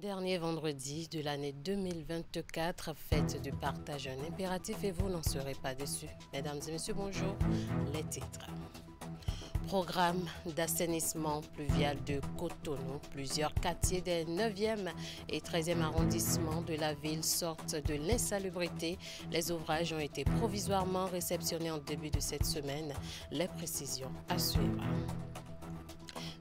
Dernier vendredi de l'année 2024, fête du partage un impératif et vous n'en serez pas déçus. Mesdames et messieurs, bonjour. Les titres. Programme d'assainissement pluvial de Cotonou. Plusieurs quartiers des 9e et 13e arrondissements de la ville sortent de l'insalubrité. Les ouvrages ont été provisoirement réceptionnés en début de cette semaine. Les précisions à suivre.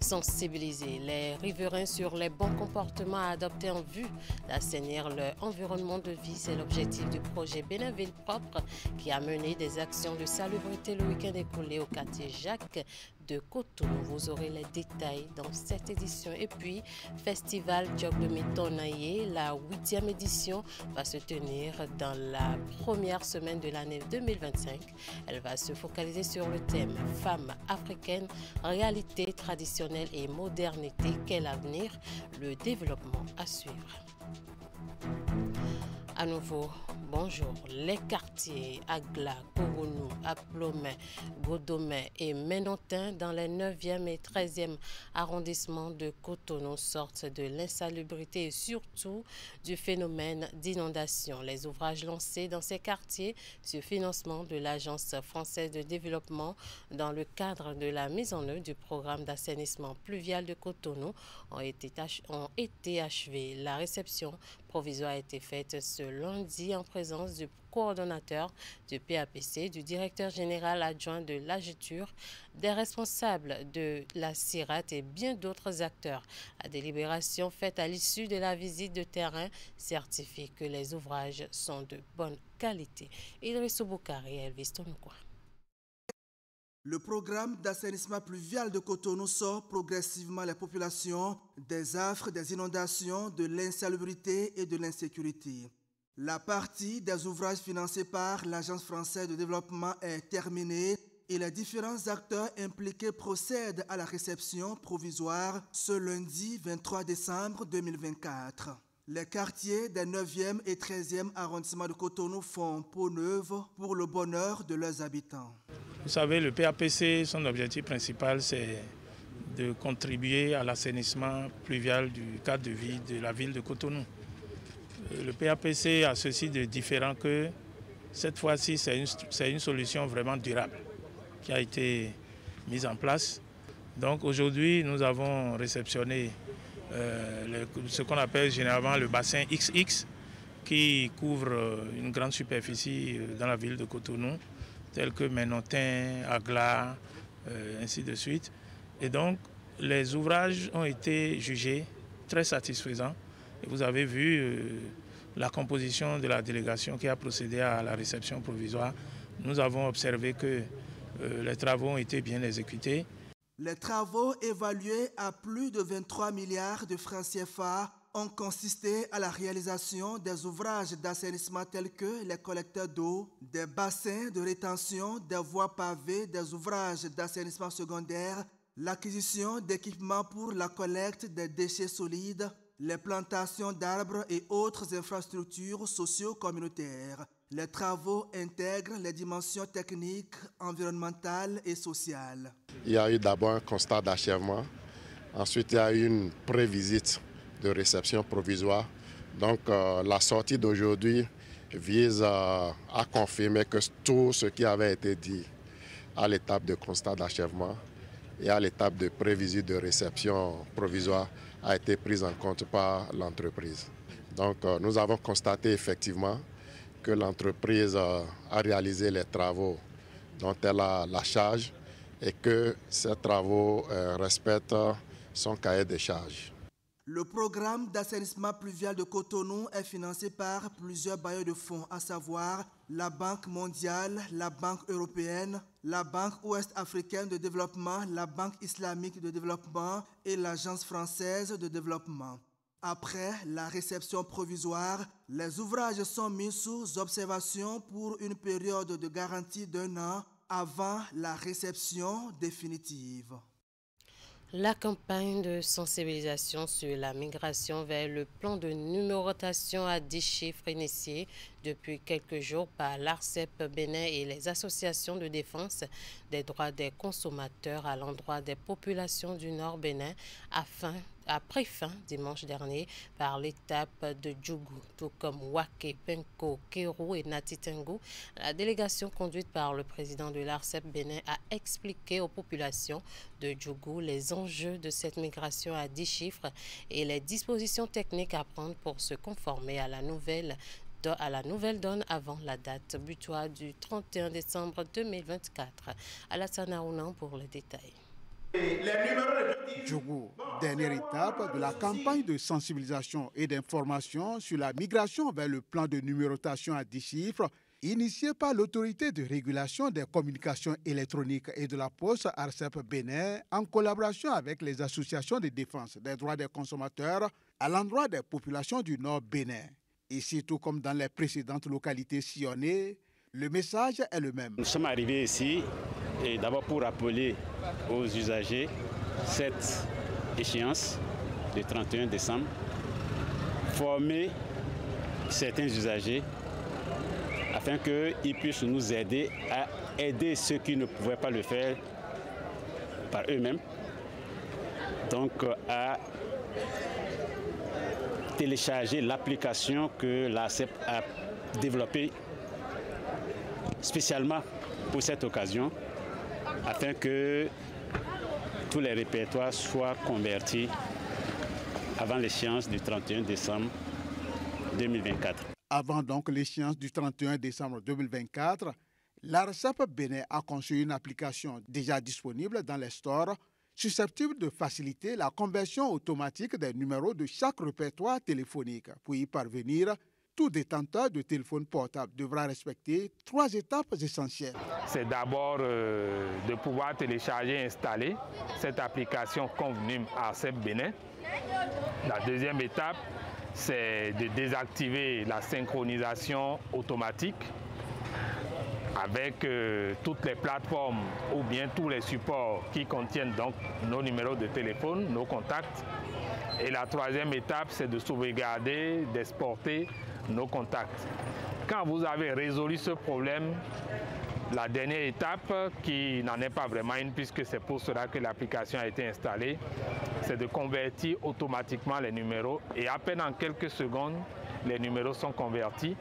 Sensibiliser les riverains sur les bons comportements à adopter en vue d'assainir leur environnement de vie. C'est l'objectif du projet Bénin-Ville propre qui a mené des actions de salubrité le week-end écoulé au quartier Jacques de Cotonou. Vous aurez les détails dans cette édition. Et puis, Festival Job de Mitonaye, la 8e édition va se tenir dans la première semaine de l'année 2025. Elle va se focaliser sur le thème Femmes africaines, réalité traditionnelle et modernité. Quel avenir? Le développement à suivre. À nouveau, bonjour. Les quartiers Agla, Kourounou, Aplomé, Godomé et Ménontin dans les 9e et 13e arrondissements de Cotonou sortent de l'insalubrité et surtout du phénomène d'inondation. Les ouvrages lancés dans ces quartiers sur financement de l'Agence française de développement dans le cadre de la mise en œuvre du programme d'assainissement pluvial de Cotonou ont été achevés. La réception provisoire a été faite ce lundi en présence du coordonnateur du PAPC, du directeur général adjoint de l'AGETUR, des responsables de la CIRAT et bien d'autres acteurs. La délibération faite à l'issue de la visite de terrain certifie que les ouvrages sont de bonne qualité. Idrissou Boukari et Elvis Tonoukoua. Le programme d'assainissement pluvial de Cotonou sort progressivement les populations des affres, des inondations, de l'insalubrité et de l'insécurité. La partie des ouvrages financés par l'Agence française de développement est terminée et les différents acteurs impliqués procèdent à la réception provisoire ce lundi 23 décembre 2024. Les quartiers des 9e et 13e arrondissements de Cotonou font peau neuve pour le bonheur de leurs habitants. Vous savez, le PAPC, son objectif principal, c'est de contribuer à l'assainissement pluvial du cadre de vie de la ville de Cotonou. Le PAPC a ceci de différent que cette fois-ci, c'est une solution vraiment durable qui a été mise en place. Donc aujourd'hui, nous avons réceptionné ce qu'on appelle généralement le bassin XX qui couvre une grande superficie dans la ville de Cotonou, tels que Ménontin, Agla, ainsi de suite. Et donc, les ouvrages ont été jugés très satisfaisants. Et vous avez vu la composition de la délégation qui a procédé à la réception provisoire. Nous avons observé que les travaux ont été bien exécutés. Les travaux évalués à plus de 23 milliards de francs CFA ont consisté à la réalisation des ouvrages d'assainissement tels que les collecteurs d'eau, des bassins de rétention, des voies pavées, des ouvrages d'assainissement secondaire, l'acquisition d'équipements pour la collecte des déchets solides, les plantations d'arbres et autres infrastructures socio-communautaires. Les travaux intègrent les dimensions techniques, environnementales et sociales. Il y a eu d'abord un constat d'achèvement, ensuite il y a eu une prévisite de réception provisoire. Donc la sortie d'aujourd'hui vise à confirmer que tout ce qui avait été dit à l'étape de constat d'achèvement et à l'étape de prévisite de réception provisoire a été pris en compte par l'entreprise. Donc nous avons constaté effectivement que l'entreprise a réalisé les travaux dont elle a la charge et que ces travaux respectent son cahier de charges. Le programme d'assainissement pluvial de Cotonou est financé par plusieurs bailleurs de fonds, à savoir la Banque mondiale, la Banque européenne, la Banque ouest-africaine de développement, la Banque islamique de développement et l'Agence française de développement. Après la réception provisoire, les ouvrages sont mis sous observation pour une période de garantie d'1 an avant la réception définitive. La campagne de sensibilisation sur la migration vers le plan de numérotation à 10 chiffres initié depuis quelques jours par l'ARCEP Bénin et les associations de défense des droits des consommateurs à l'endroit des populations du Nord Bénin afin a pris fin dimanche dernier par l'étape de Djougou, tout comme Wake, Penko, Kérou et Natitengo. La délégation conduite par le président de l'ARCEP Bénin a expliqué aux populations de Djougou les enjeux de cette migration à 10 chiffres et les dispositions techniques à prendre pour se conformer à la nouvelle donne avant la date butoir du 31 décembre 2024. Alassane Aounan pour les détails. Djougou, dernière étape de la campagne de sensibilisation et d'information sur la migration vers le plan de numérotation à 10 chiffres initié par l'autorité de régulation des communications électroniques et de la poste ARCEP Bénin en collaboration avec les associations de défense des droits des consommateurs à l'endroit des populations du Nord Bénin. Ici, tout comme dans les précédentes localités sillonnées, le message est le même. Nous sommes arrivés ici et d'abord pour rappeler aux usagers cette échéance du 31 décembre, former certains usagers afin qu'ils puissent nous aider à aider ceux qui ne pouvaient pas le faire par eux-mêmes, donc à télécharger l'application que l'ARCEP a développée spécialement pour cette occasion, afin que tous les répertoires soient convertis avant l'échéance du 31 décembre 2024. Avant donc l'échéance du 31 décembre 2024, l'ARCEP Bénin a conçu une application déjà disponible dans les stores susceptible de faciliter la conversion automatique des numéros de chaque répertoire téléphonique. Pour y parvenir, tout détenteur de téléphone portable devra respecter 3 étapes essentielles. C'est d'abord de pouvoir télécharger et installer cette application convenue ARCEP Bénin. La deuxième étape, c'est de désactiver la synchronisation automatique avec toutes les plateformes ou bien tous les supports qui contiennent donc nos numéros de téléphone, nos contacts. Et la troisième étape, c'est de sauvegarder, d'exporter nos contacts. Quand vous avez résolu ce problème, la dernière étape, qui n'en est pas vraiment une puisque c'est pour cela que l'application a été installée, c'est de convertir automatiquement les numéros et à peine en quelques secondes, les numéros sont convertis.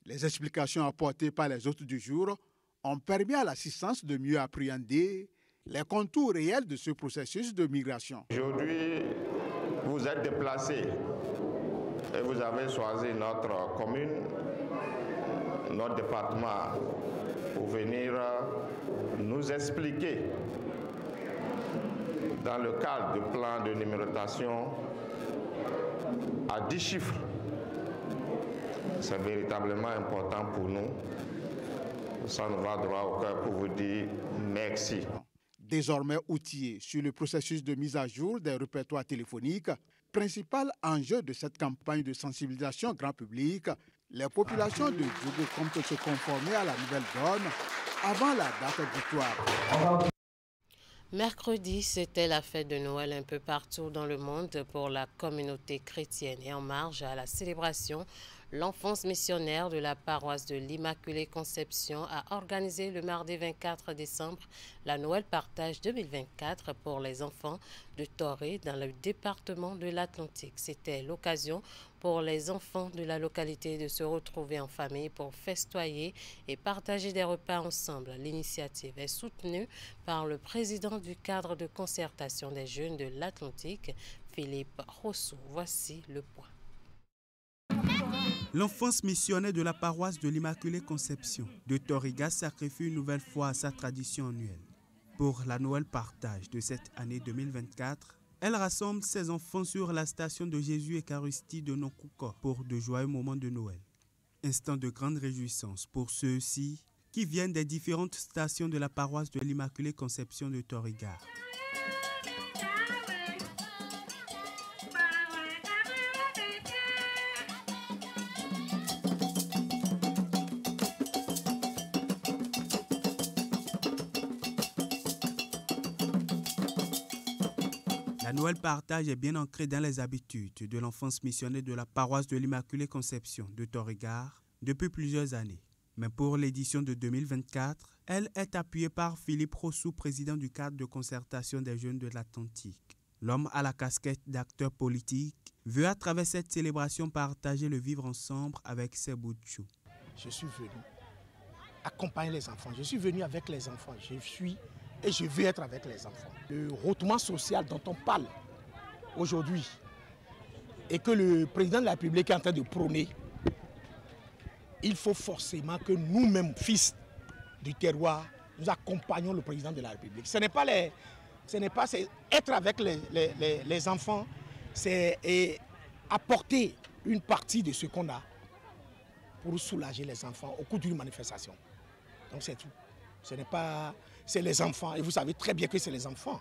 Les explications apportées par les hôtes du jour ont permis à l'assistance de mieux appréhender les contours réels de ce processus de migration. Aujourd'hui, vous êtes déplacés et vous avez choisi notre commune, notre département, pour venir nous expliquer, dans le cadre du plan de numérotation à 10 chiffres. C'est véritablement important pour nous. Ça nous va droit au cœur pour vous dire merci. Désormais outillés sur le processus de mise à jour des répertoires téléphoniques, principal enjeu de cette campagne de sensibilisation grand public, les populations de Djougou comptent se conformer à la nouvelle donne avant la date butoir. Mercredi, c'était la fête de Noël un peu partout dans le monde pour la communauté chrétienne. Et en marge à la célébration, l'enfance missionnaire de la paroisse de l'Immaculée Conception a organisé le mardi 24 décembre la Noël Partage 2024 pour les enfants de Toré dans le département de l'Atlantique. C'était l'occasion pour les enfants de la localité de se retrouver en famille pour festoyer et partager des repas ensemble. L'initiative est soutenue par le président du cadre de concertation des jeunes de l'Atlantique, Philippe Rousseau. Voici le point. L'enfance missionnaire de la paroisse de l'Immaculée Conception de Toriga sacrifie une nouvelle fois à sa tradition annuelle. Pour la Noël Partage de cette année 2024, elle rassemble ses enfants sur la station de Jésus Eucharistie de Nonkouko pour de joyeux moments de Noël. Instant de grande réjouissance pour ceux-ci qui viennent des différentes stations de la paroisse de l'Immaculée Conception de Toriga. La Noël Partage est bien ancrée dans les habitudes de l'enfance missionnaire de la paroisse de l'Immaculée Conception de Toriga depuis plusieurs années. Mais pour l'édition de 2024, elle est appuyée par Philippe Rousseau, président du cadre de concertation des jeunes de l'Atlantique. L'homme à la casquette d'acteur politique veut à travers cette célébration partager le vivre ensemble avec ses bouts de chou. Je suis venu accompagner les enfants, je suis venu avec les enfants, je veux être avec les enfants. Le retournement social dont on parle aujourd'hui et que le président de la République est en train de prôner, il faut forcément que nous-mêmes, fils du terroir, nous accompagnions le président de la République. Ce n'est pas être avec les enfants, c'est apporter une partie de ce qu'on a pour soulager les enfants au cours d'une manifestation. Donc c'est tout. C'est les enfants, et vous savez très bien que c'est les enfants.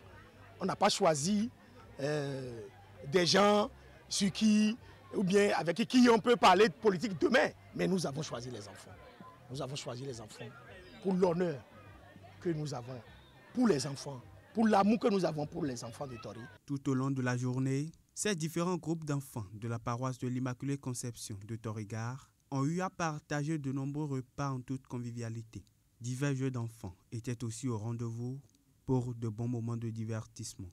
On n'a pas choisi des gens sur qui, ou bien avec qui on peut parler de politique demain, mais nous avons choisi les enfants. Nous avons choisi les enfants pour l'honneur que nous avons pour les enfants, pour l'amour que nous avons pour les enfants de Tori. Tout au long de la journée, ces différents groupes d'enfants de la paroisse de l'Immaculée Conception de Torigar ont eu à partager de nombreux repas en toute convivialité. Divers jeux d'enfants étaient aussi au rendez-vous pour de bons moments de divertissement.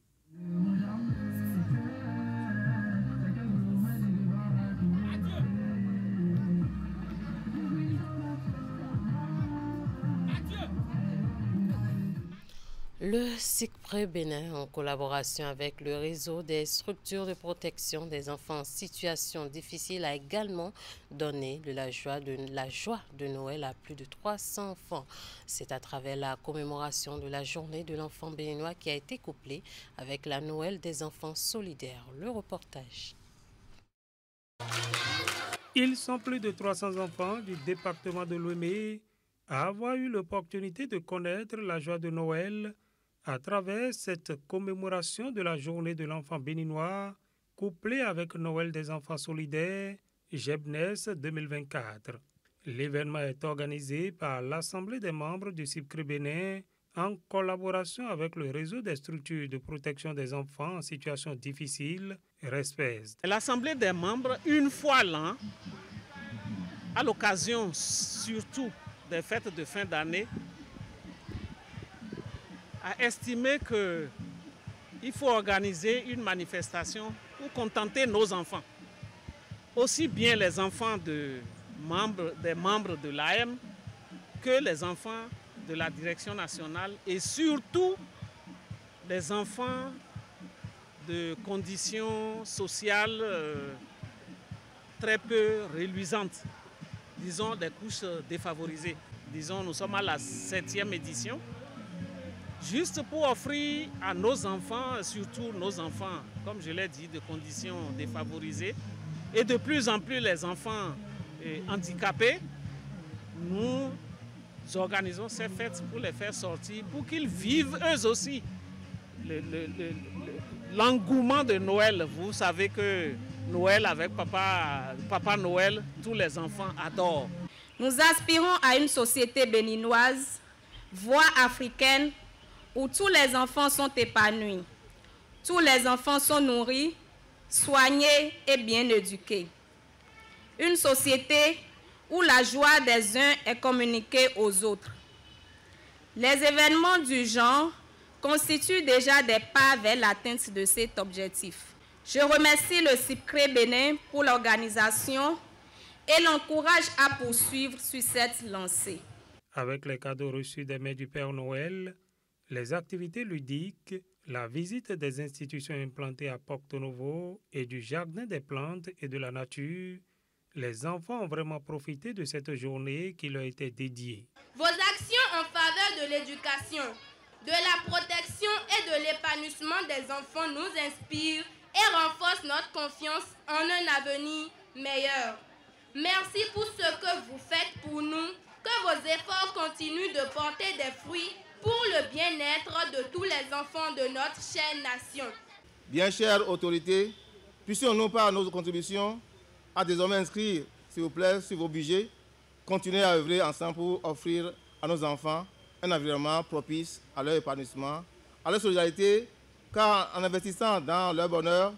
Le SICPRE Bénin, en collaboration avec le réseau des structures de protection des enfants en situation difficile, a également donné la joie de Noël à plus de 300 enfants. C'est à travers la commémoration de la journée de l'enfant béninois qui a été couplée avec la Noël des enfants solidaires. Le reportage. Ils sont plus de 300 enfants du département de Lomé à avoir eu l'opportunité de connaître la joie de Noël à travers cette commémoration de la journée de l'enfant béninois, couplée avec Noël des enfants solidaires, Jebnes 2024. L'événement est organisé par l'Assemblée des membres du SICPRE Bénin en collaboration avec le réseau des structures de protection des enfants en situation difficile, RESPES. L'Assemblée des membres, une fois l'an, à l'occasion surtout des fêtes de fin d'année, a estimé qu'il faut organiser une manifestation pour contenter nos enfants. Aussi bien les enfants des membres de l'AM que les enfants de la direction nationale et surtout les enfants de conditions sociales très peu reluisantes, disons des couches défavorisées. Disons, nous sommes à la 7e édition. Juste pour offrir à nos enfants, surtout nos enfants, comme je l'ai dit, de conditions défavorisées, et de plus en plus les enfants handicapés, nous organisons ces fêtes pour les faire sortir, pour qu'ils vivent eux aussi l'engouement de Noël. Vous savez que Noël avec Papa Noël, tous les enfants adorent. Nous aspirons à une société béninoise, voire africaine, où tous les enfants sont épanouis, tous les enfants sont nourris, soignés et bien éduqués. Une société où la joie des uns est communiquée aux autres. Les événements du genre constituent déjà des pas vers l'atteinte de cet objectif. Je remercie le SICPRE Bénin pour l'organisation et l'encourage à poursuivre sur cette lancée. Avec les cadeaux reçus des mains du Père Noël, les activités ludiques, la visite des institutions implantées à Porto Novo et du Jardin des plantes et de la nature, les enfants ont vraiment profité de cette journée qui leur était dédiée. Vos actions en faveur de l'éducation, de la protection et de l'épanouissement des enfants nous inspirent et renforcent notre confiance en un avenir meilleur. Merci pour ce que vous faites pour nous, que vos efforts continuent de porter des fruits pour le bien-être de tous les enfants de notre chère nation. Bien chères autorités, puissions-nous par nos contributions à désormais inscrire, s'il vous plaît, sur vos budgets, continuer à œuvrer ensemble pour offrir à nos enfants un environnement propice à leur épanouissement, à leur solidarité, car en investissant dans leur bonheur,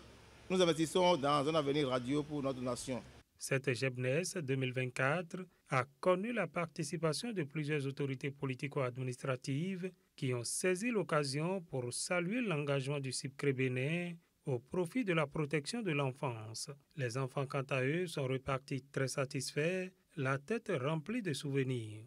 nous investissons dans un avenir radieux pour notre nation. Cette Jebnes 2024 a connu la participation de plusieurs autorités politico-administratives qui ont saisi l'occasion pour saluer l'engagement du CIPCRE Bénin au profit de la protection de l'enfance. Les enfants, quant à eux, sont repartis très satisfaits, la tête remplie de souvenirs.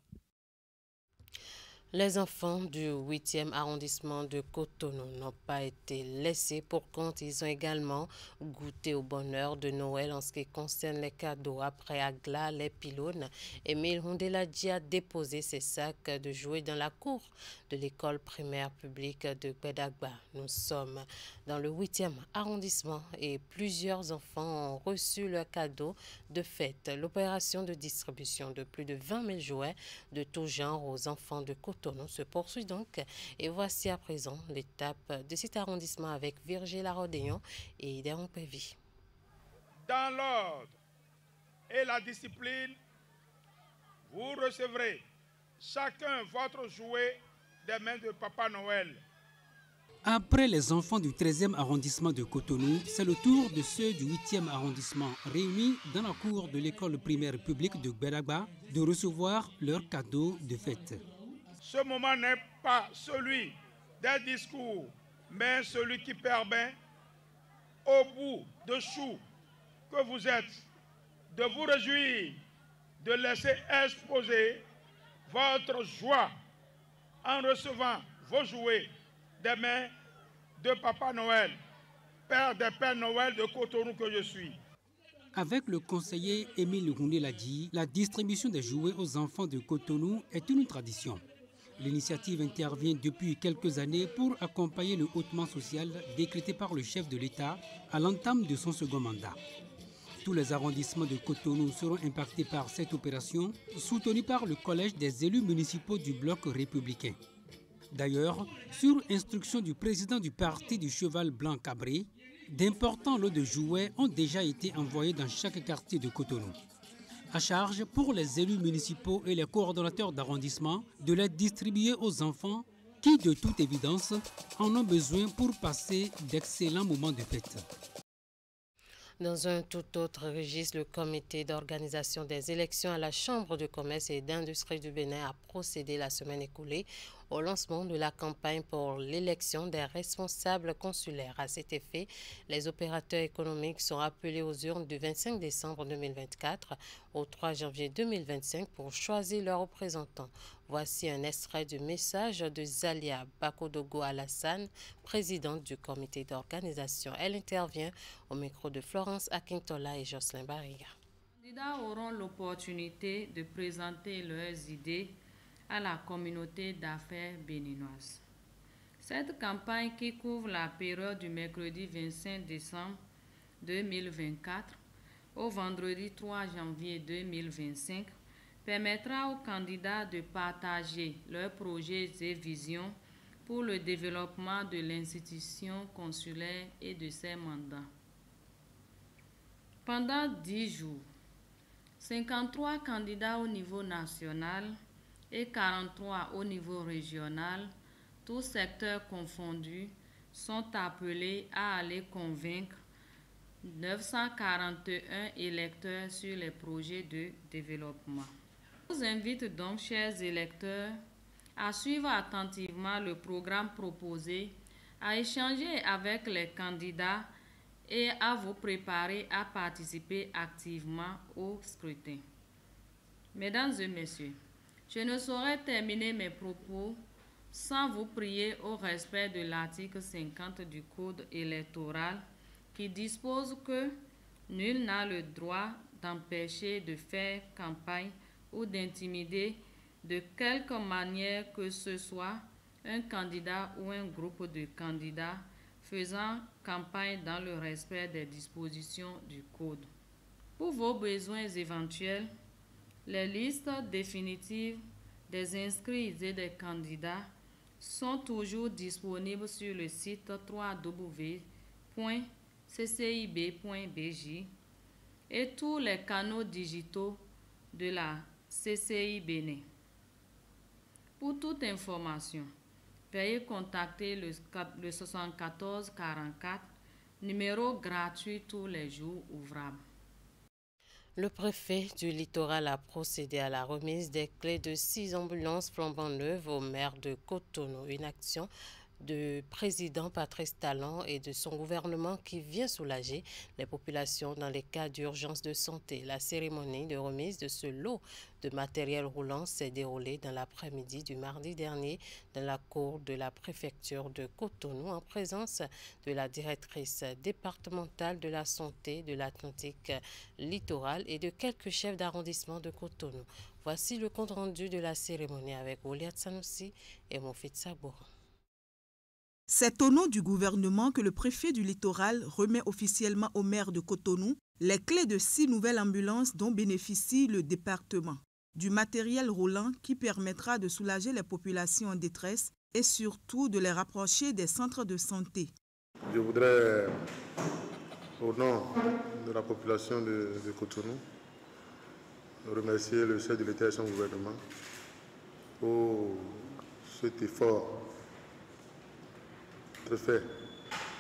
Les enfants du 8e arrondissement de Cotonou n'ont pas été laissés pour compte. Ils ont également goûté au bonheur de Noël en ce qui concerne les cadeaux. Après Agla, les pylônes, Émile Hundeladji a déposé ses sacs de jouets dans la cour de l'école primaire publique de Gbedagba. Nous sommes dans le 8e arrondissement et plusieurs enfants ont reçu leurs cadeaux de fête. L'opération de distribution de plus de 20 000 jouets de tout genre aux enfants de Cotonou se poursuit donc et voici à présent l'étape de cet arrondissement avec Virgile Arodéon et Idéon Pévi. Dans l'ordre et la discipline, vous recevrez chacun votre jouet des mains de Papa Noël. Après les enfants du 13e arrondissement de Cotonou, c'est le tour de ceux du 8e arrondissement réunis dans la cour de l'école primaire publique de Gbedagba de recevoir leurs cadeaux de fête. Ce moment n'est pas celui des discours, mais celui qui permet, au bout de chou que vous êtes, de vous réjouir, de laisser exposer votre joie en recevant vos jouets des mains de Papa Noël, Père des Pères Noël de Cotonou que je suis. Avec le conseiller Émile Hundeladji, la distribution des jouets aux enfants de Cotonou est une tradition. L'initiative intervient depuis quelques années pour accompagner le hautement social décrété par le chef de l'État à l'entame de son second mandat. Tous les arrondissements de Cotonou seront impactés par cette opération, soutenue par le Collège des élus municipaux du bloc républicain. D'ailleurs, sur instruction du président du parti du Cheval Blanc Cabré, d'importants lots de jouets ont déjà été envoyés dans chaque quartier de Cotonou. À charge pour les élus municipaux et les coordonnateurs d'arrondissement de les distribuer aux enfants qui, de toute évidence, en ont besoin pour passer d'excellents moments de fête. Dans un tout autre registre, le comité d'organisation des élections à la Chambre de commerce et d'industrie du Bénin a procédé la semaine écoulée au lancement de la campagne pour l'élection des responsables consulaires. À cet effet, les opérateurs économiques sont appelés aux urnes du 25 décembre 2024 au 3 janvier 2025 pour choisir leurs représentants. Voici un extrait du message de Zalia Bakodogo Alassane, présidente du comité d'organisation. Elle intervient au micro de Florence Akintola et Jocelyn Barriga. Les candidats auront l'opportunité de présenter leurs idées à la communauté d'affaires béninoise. Cette campagne qui couvre la période du mercredi 25 décembre 2024 au vendredi 3 janvier 2025 permettra aux candidats de partager leurs projets et visions pour le développement de l'institution consulaire et de ses mandats. Pendant 10 jours, 53 candidats au niveau national et 43 au niveau régional, tous secteurs confondus, sont appelés à aller convaincre 941 électeurs sur les projets de développement. Je vous invite donc, chers électeurs, à suivre attentivement le programme proposé, à échanger avec les candidats et à vous préparer à participer activement au scrutin. Mesdames et messieurs, je ne saurais terminer mes propos sans vous prier au respect de l'article 50 du Code électoral qui dispose que nul n'a le droit d'empêcher de faire campagne ou d'intimider de quelque manière que ce soit un candidat ou un groupe de candidats faisant campagne dans le respect des dispositions du Code. Pour vos besoins éventuels, les listes définitives des inscrits et des candidats sont toujours disponibles sur le site www.ccib.bj et tous les canaux digitaux de la CCI Bénin. Pour toute information, veuillez contacter le 74 44, numéro gratuit tous les jours ouvrables. Le préfet du littoral a procédé à la remise des clés de 6 ambulances flambant neuves au maire de Cotonou. Une action du président Patrice Talon et de son gouvernement qui vient soulager les populations dans les cas d'urgence de santé. La cérémonie de remise de ce lot de matériel roulant s'est déroulée dans l'après-midi du mardi dernier dans la cour de la préfecture de Cotonou en présence de la directrice départementale de la santé de l'Atlantique littoral et de quelques chefs d'arrondissement de Cotonou. Voici le compte-rendu de la cérémonie avec Oliat Sanoussi et Mofit Saboura. C'est au nom du gouvernement que le préfet du littoral remet officiellement au maire de Cotonou les clés de 6 nouvelles ambulances dont bénéficie le département. Du matériel roulant qui permettra de soulager les populations en détresse et surtout de les rapprocher des centres de santé. Je voudrais, au nom de la population de Cotonou, remercier le chef de l'État et son gouvernement pour cet effort fait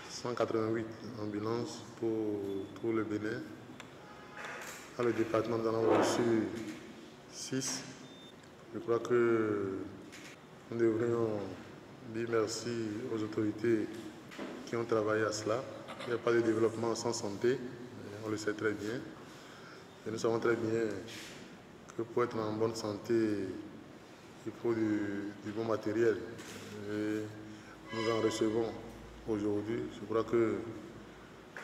188 ambulances pour tout le Bénin. Dans le département, nous en avons reçu 6. Je crois que nous devrions dire merci aux autorités qui ont travaillé à cela. Il n'y a pas de développement sans santé, on le sait très bien. Et nous savons très bien que pour être en bonne santé, il faut du bon matériel. Et nous en recevons aujourd'hui. Je crois que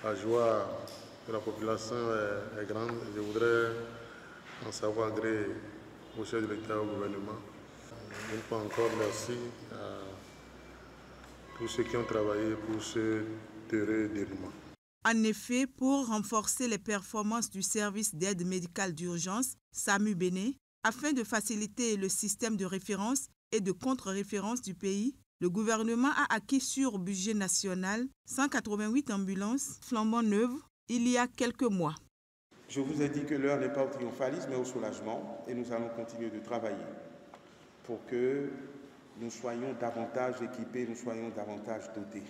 la joie de la population est grande. Je voudrais en savoir gré au chef de l'État et au gouvernement. Une fois encore, merci à tous ceux qui ont travaillé pour ce heureux déroulement. En effet, pour renforcer les performances du service d'aide médicale d'urgence, SAMU Bénin, afin de faciliter le système de référence et de contre-référence du pays, le gouvernement a acquis sur budget national 188 ambulances flambant neuves il y a quelques mois. Je vous ai dit que l'heure n'est pas au triomphalisme mais au soulagement et nous allons continuer de travailler pour que nous soyons davantage équipés, nous soyons davantage dotés.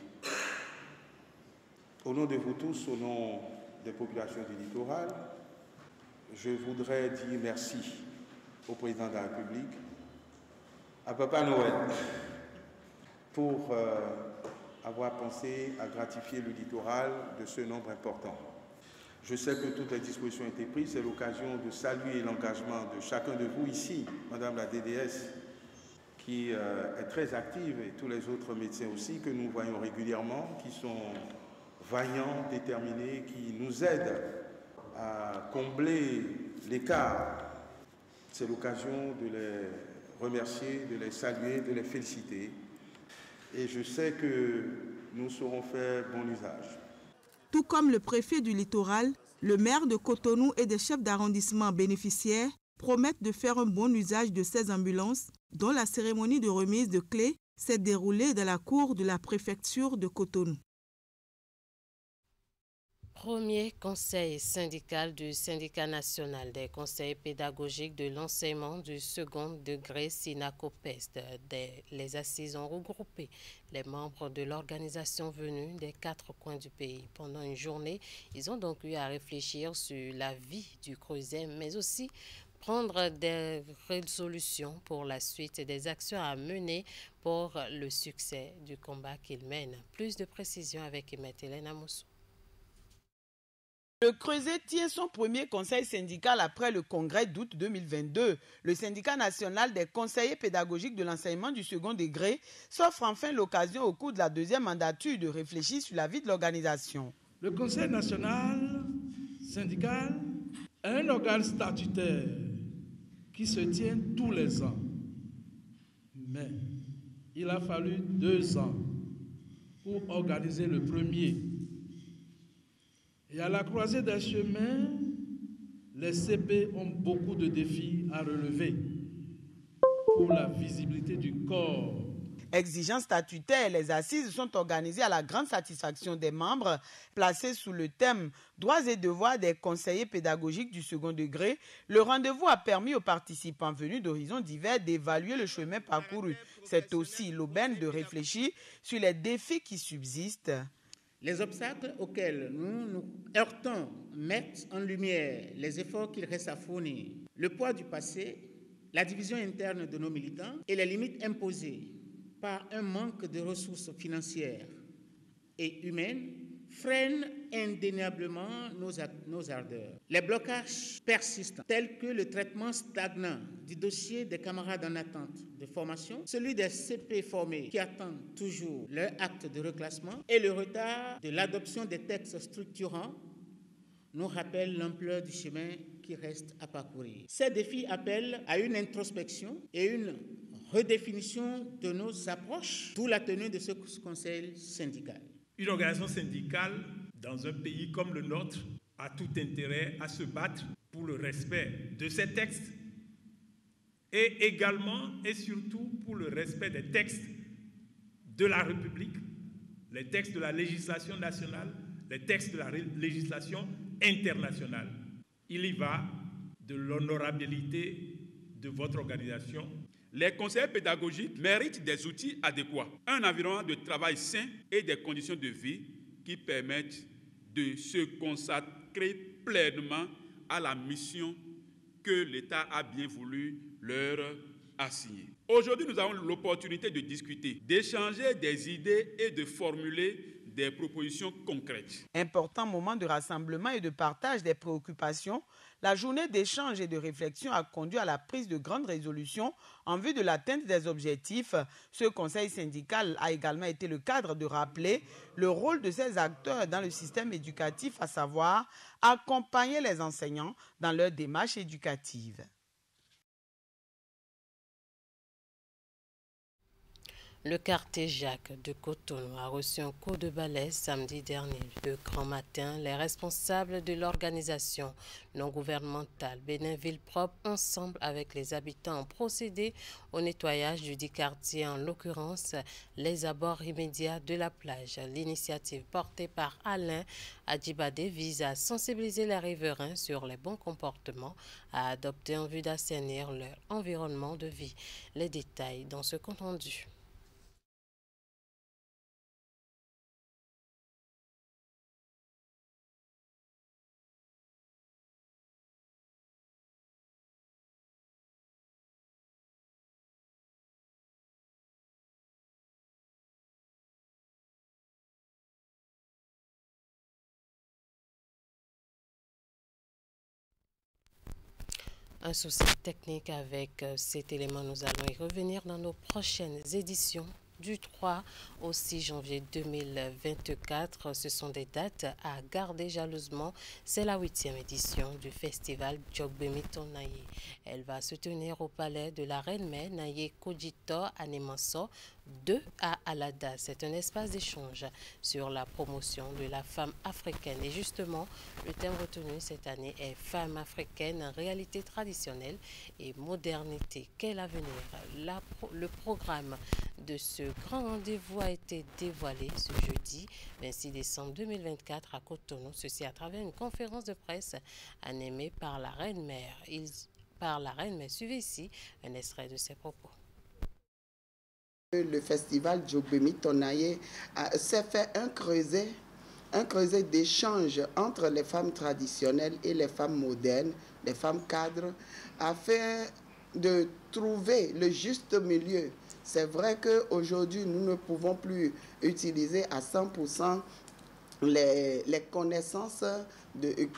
Au nom de vous tous, au nom des populations du littoral, je voudrais dire merci au président de la République, à Papa Noël, pour avoir pensé à gratifier le littoral de ce nombre important. Je sais que toutes les dispositions ont été prises. C'est l'occasion de saluer l'engagement de chacun de vous ici, Madame la DDS, qui est très active, et tous les autres médecins aussi, que nous voyons régulièrement, qui sont vaillants, déterminés, qui nous aident à combler l'écart. C'est l'occasion de les remercier, de les saluer, de les féliciter. Et je sais que nous saurons faire bon usage. Tout comme le préfet du littoral, le maire de Cotonou et des chefs d'arrondissement bénéficiaires promettent de faire un bon usage de ces ambulances, dont la cérémonie de remise de clés s'est déroulée dans la cour de la préfecture de Cotonou. Premier conseil syndical du syndicat national des conseils pédagogiques de l'enseignement du second degré SINACOPEST. Les assises ont regroupé les membres de l'organisation venus des 4 coins du pays. Pendant une journée, ils ont donc eu à réfléchir sur la vie du creuset, mais aussi prendre des résolutions pour la suite et des actions à mener pour le succès du combat qu'ils mènent. Plus de précisions avec Hélène Amoussou. Le Creuset tient son premier conseil syndical après le congrès d'août 2022. Le syndicat national des conseillers pédagogiques de l'enseignement du second degré s'offre enfin l'occasion au cours de la deuxième mandature de réfléchir sur la vie de l'organisation. Le conseil national syndical est un organe statutaire qui se tient tous les ans. Mais il a fallu 2 ans pour organiser le premier. Et à la croisée des chemins, les CP ont beaucoup de défis à relever pour la visibilité du corps. Exigences statutaires, les assises sont organisées à la grande satisfaction des membres, placées sous le thème « Droits et devoirs des conseillers pédagogiques du second degré ». Le rendez-vous a permis aux participants venus d'horizons divers d'évaluer le chemin parcouru. C'est aussi l'aubaine de réfléchir sur les défis qui subsistent. Les obstacles auxquels nous nous heurtons mettent en lumière les efforts qu'il reste à fournir, le poids du passé, la division interne de nos militants et les limites imposées par un manque de ressources financières et humaines freinent indéniablement nos ardeurs. Les blocages persistants, tels que le traitement stagnant du dossier des camarades en attente de formation, celui des CP formés qui attendent toujours leur acte de reclassement et le retard de l'adoption des textes structurants nous rappellent l'ampleur du chemin qui reste à parcourir. Ces défis appellent à une introspection et une redéfinition de nos approches, d'où la tenue de ce conseil syndical. Une organisation syndicale dans un pays comme le nôtre a tout intérêt à se battre pour le respect de ces textes et également et surtout pour le respect des textes de la République, les textes de la législation nationale, les textes de la législation internationale. Il y va de l'honorabilité de votre organisation. Les conseillers pédagogiques méritent des outils adéquats, un environnement de travail sain et des conditions de vie qui permettent de se consacrer pleinement à la mission que l'État a bien voulu leur assigner. Aujourd'hui, nous avons l'opportunité de discuter, d'échanger des idées et de formuler des propositions concrètes. Important moment de rassemblement et de partage des préoccupations, la journée d'échange et de réflexion a conduit à la prise de grandes résolutions en vue de l'atteinte des objectifs. Ce conseil syndical a également été le cadre de rappeler le rôle de ces acteurs dans le système éducatif, à savoir accompagner les enseignants dans leur démarche éducative. Le quartier Jacques de Cotonou a reçu un coup de balai samedi dernier. De grand matin, les responsables de l'organisation non gouvernementale Bénin Ville Propre, ensemble avec les habitants, ont procédé au nettoyage du dit quartier, en l'occurrence les abords immédiats de la plage. L'initiative portée par Alain Adjibadé vise à sensibiliser les riverains sur les bons comportements à adopter en vue d'assainir leur environnement de vie. Les détails dans ce compte rendu. Un souci technique avec cet élément, nous allons y revenir dans nos prochaines éditions. Du 3 au 6 janvier 2024, ce sont des dates à garder jalousement. C'est la 8e édition du festival Djogbemito Naye. Elle va se tenir au palais de la Reine-Mère Naye Kodjito à Nemanso, 2 à Alada. C'est un espace d'échange sur la promotion de la femme africaine. Et justement, le thème retenu cette année est Femme africaine, réalité traditionnelle et modernité. Quel avenir? Le programme de ce grand rendez-vous a été dévoilé ce jeudi 26 décembre 2024 à Cotonou, ceci à travers une conférence de presse animée par la Reine-Mère. Suivez ici un extrait de ses propos. Le festival Djogbemito Naye s'est fait un creuset d'échange entre les femmes traditionnelles et les femmes modernes, les femmes cadres, afin de trouver le juste milieu. C'est vrai qu'aujourd'hui, nous ne pouvons plus utiliser à 100% les connaissances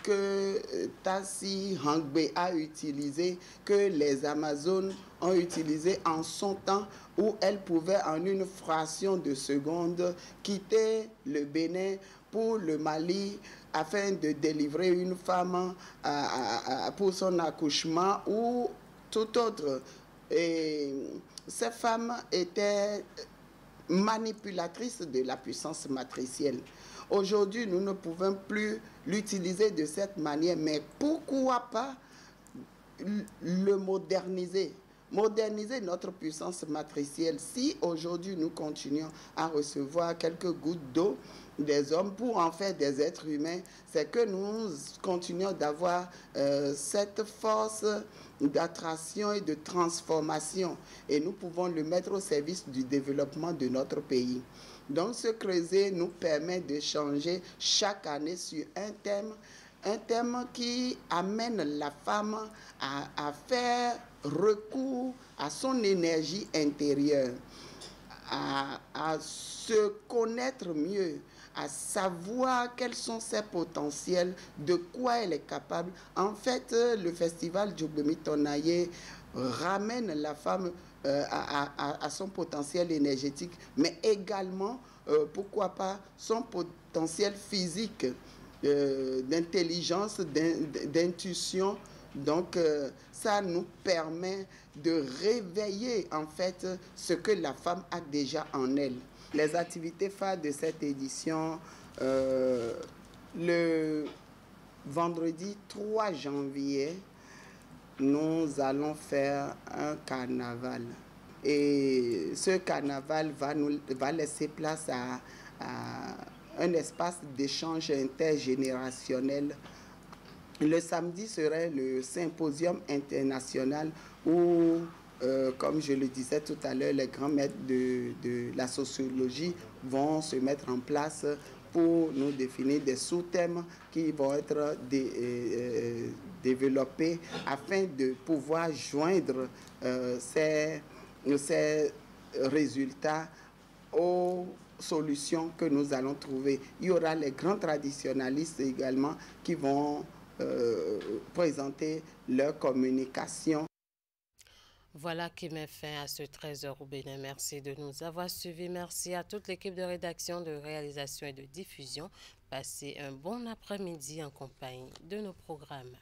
que Tassi Hangbe a utilisées, que les Amazones ont utilisées en son temps, où elles pouvaient en une fraction de seconde quitter le Bénin pour le Mali afin de délivrer une femme pour son accouchement ou tout autre. Et ces femmes étaient manipulatrices de la puissance matricielle. Aujourd'hui, nous ne pouvons plus l'utiliser de cette manière, mais pourquoi pas le moderniser? Moderniser notre puissance matricielle. Si aujourd'hui nous continuons à recevoir quelques gouttes d'eau des hommes pour en faire des êtres humains, c'est que nous continuons d'avoir cette force d'attraction et de transformation, et nous pouvons le mettre au service du développement de notre pays. Donc ce creuset nous permet de changer chaque année sur un thème qui amène la femme à faire recours à son énergie intérieure, à se connaître mieux, à savoir quels sont ses potentiels, de quoi elle est capable. En fait, le festival Djoglomi Tonaye ramène la femme à son potentiel énergétique, mais également, pourquoi pas, son potentiel physique, d'intelligence, d'intuition. Donc, ça nous permet de réveiller en fait ce que la femme a déjà en elle. Les activités phares de cette édition, le vendredi 3 janvier, nous allons faire un carnaval. Et ce carnaval va laisser place à un espace d'échange intergénérationnel. Le samedi serait le symposium international où, comme je le disais tout à l'heure, les grands maîtres de la sociologie vont se mettre en place pour nous définir des sous-thèmes qui vont être développés afin de pouvoir joindre ces résultats aux solutions que nous allons trouver. Il y aura les grands traditionnalistes également qui vont présenter leur communication. Voilà qui met fin à ce 13h au Bénin. Merci de nous avoir suivis. Merci à toute l'équipe de rédaction, de réalisation et de diffusion. Passez un bon après-midi en compagnie de nos programmes.